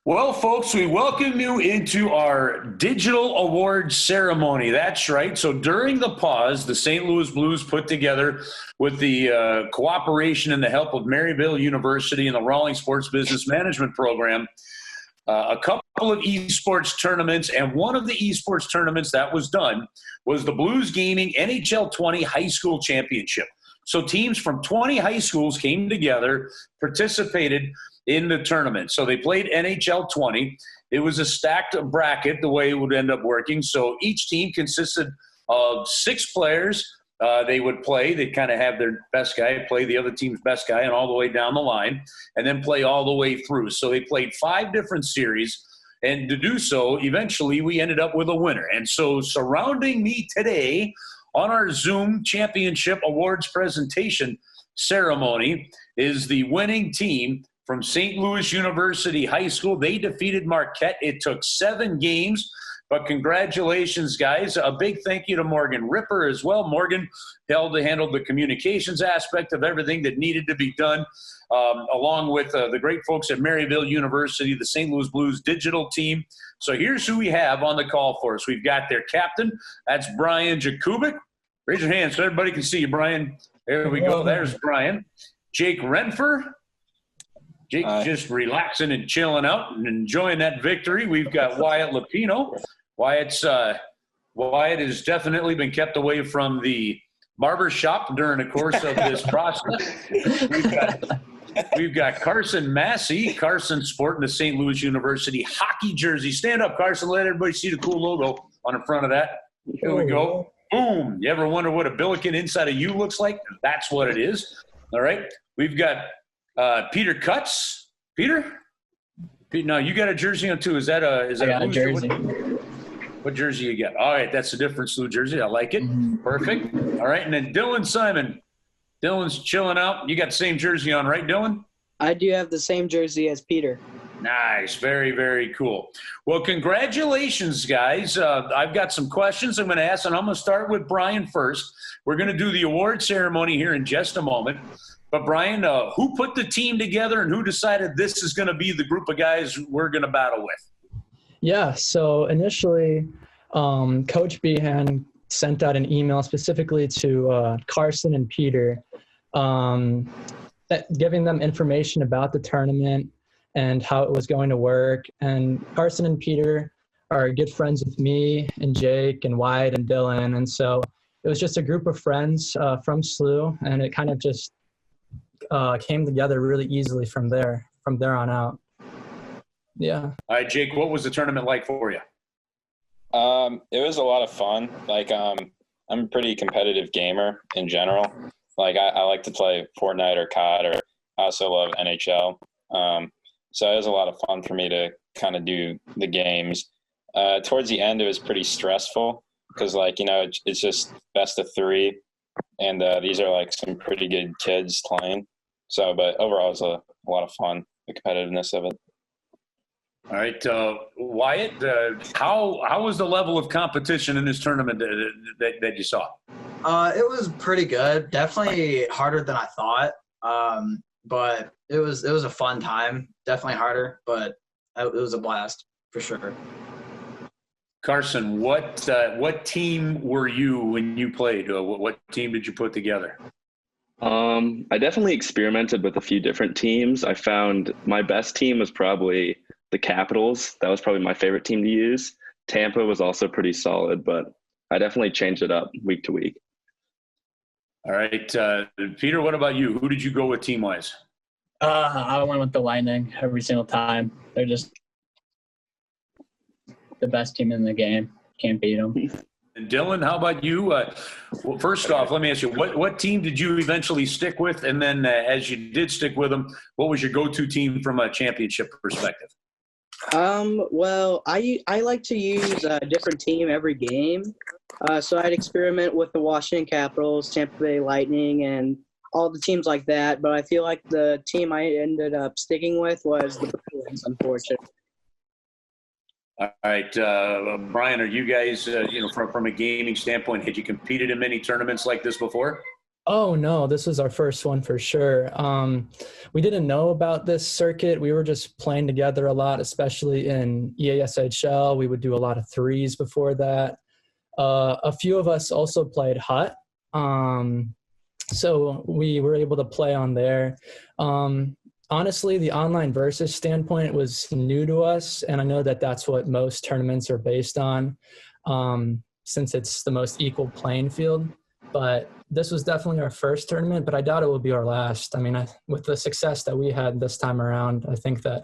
Well, folks, we welcome you into our digital awards ceremony. That's right. So during the pause, the St. Louis Blues put together, with the cooperation and the help of Maryville University and the Rawlings Sports Business Management Program, a couple of esports tournaments. And one of the esports tournaments that was done was the Blues Gaming NHL 20 High School Championship. So teams from 20 high schools came together, participated in the tournament. So they played NHL 20. It was a stacked bracket the way it would end up working. So each team consisted of 6 players. They would play. They'd kind of have their best guy play the other team's best guy and all the way down the line, and then play all the way through. So they played 5 different series. And to do so, eventually we ended up with a winner. And so surrounding me today on our Zoom Championship Awards presentation ceremony is the winning team from St. Louis University High School. They defeated Marquette. It took 7 games, but congratulations, guys. A big thank you to Morgan Ripper as well. Morgan handled the communications aspect of everything that needed to be done, along with the great folks at Maryville University, the St. Louis Blues digital team. So here's who we have on the call for us. We've got their captain. That's Brian Jakubik. Raise your hand so everybody can see you, Brian. There we go. There's Brian. Jake Renfer. Jake's just relaxing and chilling out and enjoying that victory. We've got Wyatt Lapino. Wyatt has definitely been kept away from the barber shop during the course of this process. We've got Carson Massey. Carson sporting the St. Louis University hockey jersey. Stand up, Carson. Let everybody see the cool logo on the front of that. Here we go. Boom. You ever wonder what a billiken inside of you looks like? That's what it is. All right. We've got Peter Cutts. Peter? No, you got a jersey on too. Is that a jersey? What jersey you got? All right, that's a different SLUH jersey. I like it. Mm-hmm. Perfect. All right, and then Dylan Simon. Dylan's chilling out. You got the same jersey on, right, Dylan? I do have the same jersey as Peter. Nice. Very, very cool. Well, congratulations, guys. I've got some questions I'm going to ask, and I'm going to start with Brian first. We're going to do the award ceremony here in just a moment. But, Brian, who put the team together and who decided this is going to be the group of guys we're going to battle with? Yeah, so initially Coach Behan sent out an email specifically to Carson and Peter, giving them information about the tournament and how it was going to work. And Carson and Peter are good friends with me and Jake and Wyatt and Dylan. And so it was just a group of friends from SLUH, and it kind of just came together really easily from there on out. Yeah. All right, Jake, what was the tournament like for you? It was a lot of fun. I'm a pretty competitive gamer in general. I like to play Fortnite or COD, or I also love NHL. So it was a lot of fun for me to kind of do the games. Towards the end, it was pretty stressful because, it's just best of 3, and these are some pretty good kids playing. So, but overall, it was a lot of fun, the competitiveness of it. All right, Wyatt, how was the level of competition in this tournament that you saw? It was pretty good. Definitely harder than I thought. But it was a fun time. Definitely harder, but it was a blast for sure. Carson, what team were you when you played? What team did you put together? I definitely experimented with a few different teams. I found my best team was probably the Capitals. That was probably my favorite team to use. Tampa was also pretty solid, but I definitely changed it up week to week. All right. Peter, what about you? Who did you go with team-wise? I went with the Lightning every single time. They're just the best team in the game. Can't beat them. And Dylan, how about you? Well, first off, let me ask you, what team did you eventually stick with? And then as you did stick with them, what was your go-to team from a championship perspective? Well, I like to use a different team every game. So I'd experiment with the Washington Capitals, Tampa Bay Lightning, and all the teams like that. But I feel like the team I ended up sticking with was the Bruins, unfortunately. All right, Brian, are you guys, from a gaming standpoint, had you competed in many tournaments like this before? Oh no, this was our first one for sure. We didn't know about this circuit. We were just playing together a lot, especially in EASHL. We would do a lot of threes before that. A few of us also played hut. So we were able to play on there. Honestly, the online versus standpoint was new to us, and I know that that's what most tournaments are based on, since it's the most equal playing field. But this was definitely our first tournament, but I doubt it will be our last. I mean, with the success that we had this time around, I think that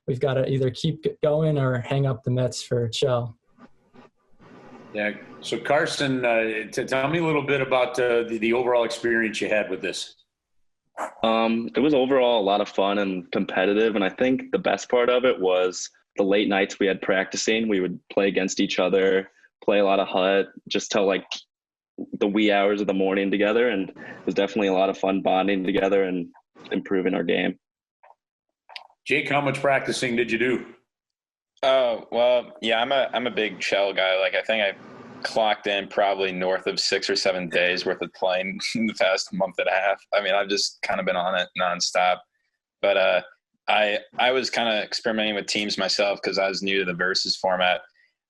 we've got to either keep going or hang up the mitts for chill. Yeah. So Carson, tell me a little bit about the overall experience you had with this. It was overall a lot of fun and competitive, and I think the best part of it was the late nights we had practicing. We would play against each other, play a lot of hut, just till like the wee hours of the morning together, and it was definitely a lot of fun bonding together and improving our game. Jake, how much practicing did you do? Oh, well, yeah, I'm a big shell guy. Like, I think I clocked in probably north of 6 or 7 days worth of playing in the past month and a half. I mean, I've just kind of been on it nonstop. But I was kind of experimenting with teams myself because I was new to the versus format.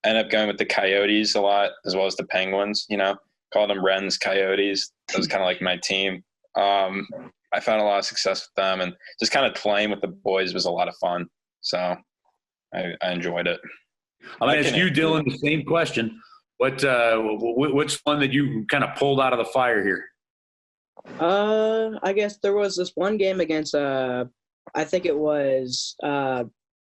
I ended up going with the Coyotes a lot, as well as the Penguins, called them Wren's Coyotes. That was kind of like my team. I found a lot of success with them, and just kind of playing with the boys was a lot of fun. So I enjoyed it. I'm going to ask you, Dylan, the same question. What's one that you kind of pulled out of the fire here? I guess there was this one game against, I think it was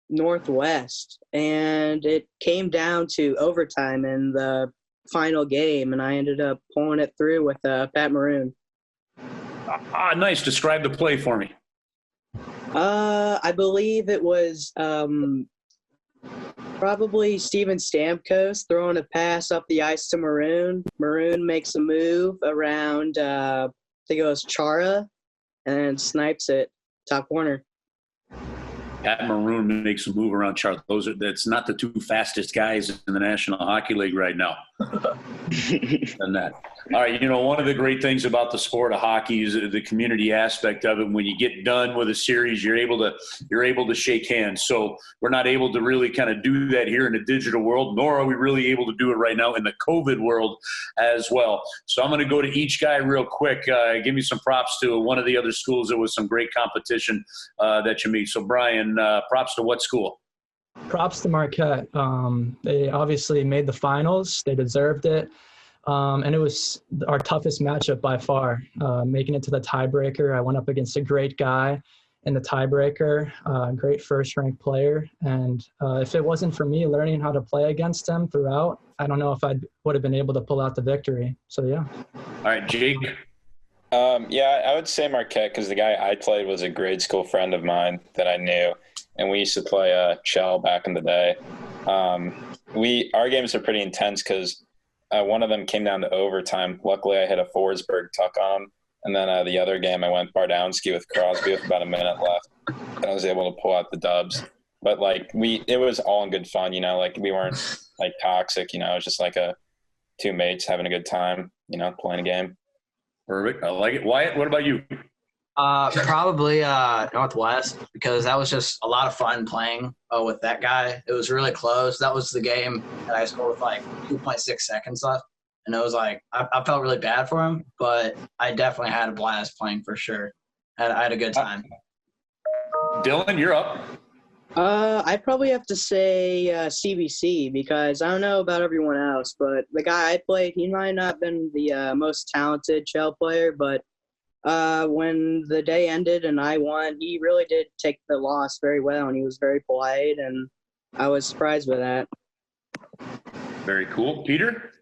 Northwest, and it came down to overtime in the final game, and I ended up pulling it through with Pat Maroon. Nice. Describe the play for me. I believe it was probably Steven Stamkos throwing a pass up the ice to Maroon. Maroon makes a move around, I think it was Chara, and snipes it top corner. Pat Maroon makes a move around Charlotte. That's not the two fastest guys in the National Hockey League right now. And that. All right, one of the great things about the sport of hockey is the community aspect of it. When you get done with a series, you're able to shake hands. So we're not able to really kind of do that here in the digital world, nor are we really able to do it right now in the COVID world as well. So I'm going to go to each guy real quick. Give me some props to one of the other schools. There was some great competition that you meet. So Brian, props to what school? Props to Marquette. They obviously made the finals. They deserved it. And it was our toughest matchup by far, making it to the tiebreaker. I went up against a great guy in the tiebreaker, great first-ranked player. And if it wasn't for me learning how to play against him throughout, I don't know if I would have been able to pull out the victory. So, yeah. All right, Jake. Yeah, I would say Marquette because the guy I played was a grade school friend of mine that I knew. And we used to play shell back in the day. Our games are pretty intense because one of them came down to overtime. Luckily, I hit a Forsberg tuck on him. And then the other game, I went Bardowski with Crosby with about a minute left. And I was able to pull out the dubs. But, it was all in good fun, we weren't, toxic, it was just two mates having a good time, playing a game. Perfect. I like it. Wyatt, what about you? Probably Northwest, because that was just a lot of fun playing with that guy. It was really close. That was the game that I scored with 2.6 seconds left. And it was I felt really bad for him, but I definitely had a blast playing for sure. I had a good time. Dylan, you're up. I'd probably have to say CBC because I don't know about everyone else, but the guy I played, he might not have been the most talented shell player, but when the day ended and I won, he really did take the loss very well, and he was very polite, and I was surprised by that. Very cool. Peter?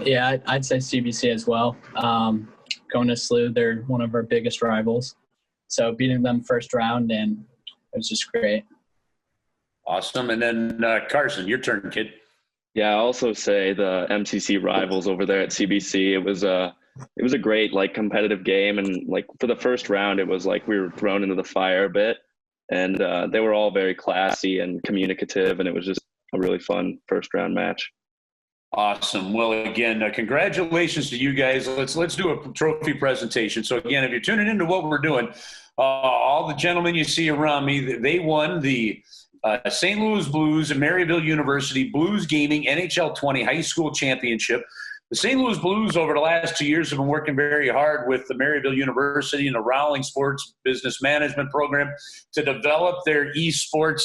Yeah, I'd say CBC as well. Going to SLUH, they're one of our biggest rivals. So beating them first round, and it was just great. Awesome. And then Carson, your turn, kid. Yeah, I'll also say the MCC rivals over there at CBC. It was a great competitive game, and for the first round, it was we were thrown into the fire a bit, and they were all very classy and communicative, and it was just a really fun first round match. Awesome. Well, again, congratulations to you guys. Let's do a trophy presentation. So again, if you're tuning into what we're doing, all the gentlemen you see around me, they won the St. Louis Blues and Maryville University Blues Gaming NHL 20 High School Championship. The St. Louis Blues over the last 2 years have been working very hard with the Maryville University and the Rowling Sports Business Management Program to develop their esports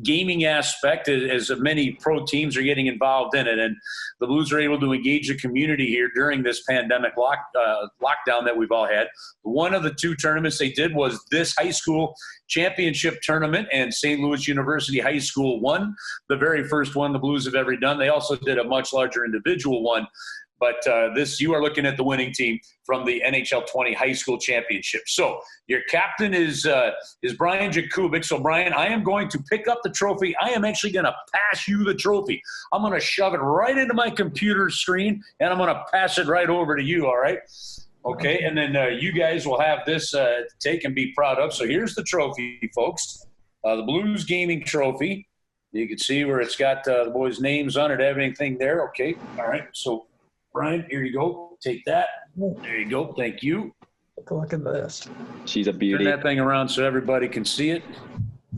gaming aspect, as many pro teams are getting involved in it. And the Blues are able to engage the community here during this pandemic lockdown that we've all had. One of the two tournaments they did was this high school championship tournament, and St. Louis University High School won the very first one the Blues have ever done. They also did a much larger individual one. But you are looking at the winning team from the NHL 20 High School Championship. So your captain is Brian Jakubik. So, Brian, I am going to pick up the trophy. I am actually going to pass you the trophy. I'm going to shove it right into my computer screen, and I'm going to pass it right over to you, all right? Okay, and then you guys will have this to take and be proud of. So here's the trophy, folks, the Blues Gaming Trophy. You can see where it's got the boys' names on it, everything there. Okay, all right, so – Brian, here you go. Take that. There you go. Thank you. Take a look at this. She's a beauty. Turn that thing around so everybody can see it.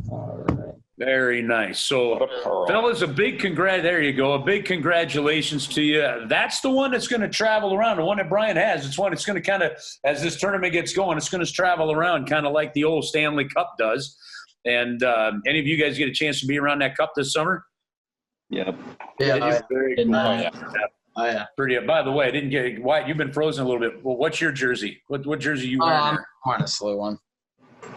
All right. Very nice. So, fellas, there you go. A big congratulations to you. That's the one that's going to travel around, the one that Brian has. It's one it's going to kind of, as this tournament gets going, it's going to travel around kind of like the old Stanley Cup does. And any of you guys get a chance to be around that cup this summer? Yep. Yeah. Very Good cool. night. Oh yeah. Pretty. By the way, I didn't get Wyatt. You've been frozen a little bit. Well, what's your jersey? What jersey you wearing? I'm wearing a SLUH one.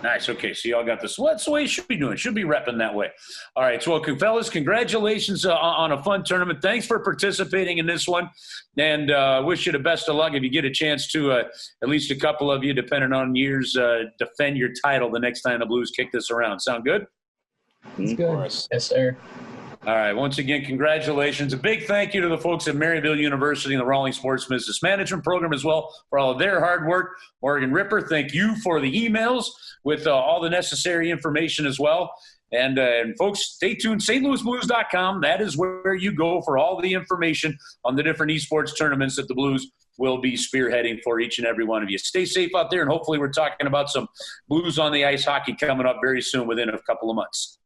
Nice. Okay, so y'all got this. Well, that's the way you should be doing. Should be repping that way. All right. So, fellas, congratulations on a fun tournament. Thanks for participating in this one, and wish you the best of luck if you get a chance to at least a couple of you, depending on years, defend your title the next time the Blues kick this around. Sound good? That's good. Yes, sir. All right. Once again, congratulations. A big thank you to the folks at Maryville University and the Rowling Sports Business Management Program as well for all of their hard work. Morgan Ripper, thank you for the emails with all the necessary information as well. And folks, stay tuned. stlouisblues.com. That is where you go for all the information on the different esports tournaments that the Blues will be spearheading for each and every one of you. Stay safe out there, and hopefully we're talking about some Blues on the ice hockey coming up very soon within a couple of months.